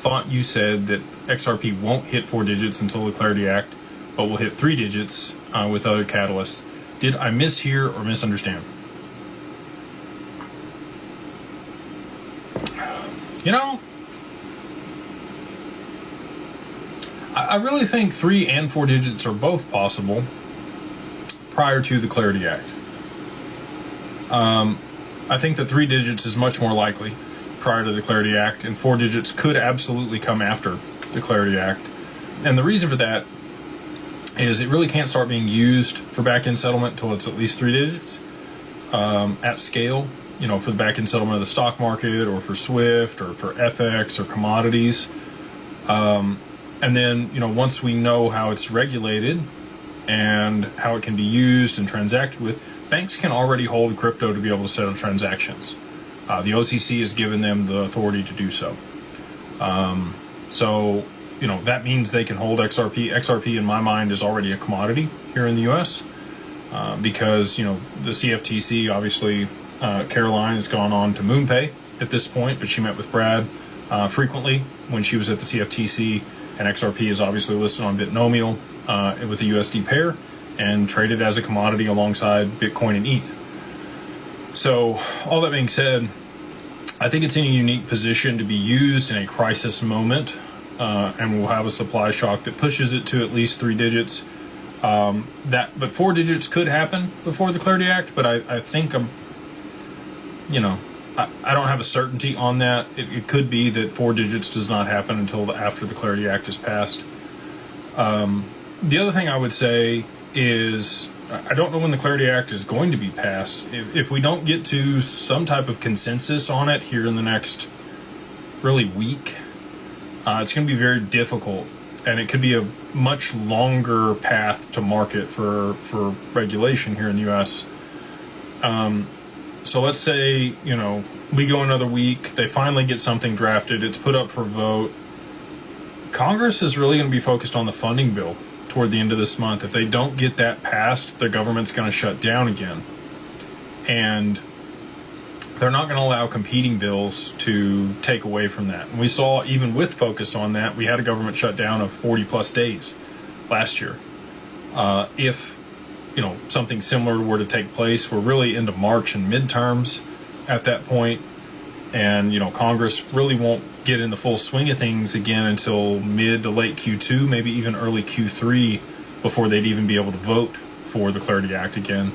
thought you said that XRP won't hit 4 digits until the Clarity Act, but will hit 3 digits with other catalysts. Did I mishear or misunderstand? You know, I really think 3 and 4 digits are both possible prior to the Clarity Act. I think that 3 digits is much more likely prior to the Clarity Act, and 4 digits could absolutely come after the Clarity Act. And the reason for that is it really can't start being used for back-end settlement until it's at least 3 digits at scale, you know, for the back-end settlement of the stock market or for SWIFT or for FX or commodities. And then, you know, once we know how it's regulated and how it can be used and transacted with, banks can already hold crypto to be able to settle transactions. The OCC has given them the authority to do so. So, you know, that means they can hold XRP. XRP, in my mind, is already a commodity here in the U.S. Because, you know, the CFTC, obviously, Caroline has gone on to MoonPay at this point, but she met with Brad frequently when she was at the CFTC, and XRP is obviously listed on Bitnomial with a USD pair and traded as a commodity alongside Bitcoin and ETH. So, all that being said, I think it's in a unique position to be used in a crisis moment, and we'll have a supply shock that pushes it to at least 3 digits. But 4 digits could happen before the Clarity Act, but I think I don't have a certainty on that. It could be that 4 digits does not happen until after the Clarity Act is passed. The other thing I would say is I don't know when the Clarity Act is going to be passed. If we don't get to some type of consensus on it here in the next really week, it's going to be very difficult, and it could be a much longer path to market for regulation here in the U.S. So let's say, you know, we go another week, they finally get something drafted, it's put up for vote. Congress is really going to be focused on the funding bill toward the end of this month. If they don't get that passed, the government's going to shut down again. And they're not going to allow competing bills to take away from that. And we saw, even with focus on that, we had a government shutdown of 40 plus days last year. If, you know, something similar were to take place, we're really into March and midterms at that point. And, you know, Congress really won't get in the full swing of things again until mid to late Q2, maybe even early Q3, before they'd even be able to vote for the Clarity Act again.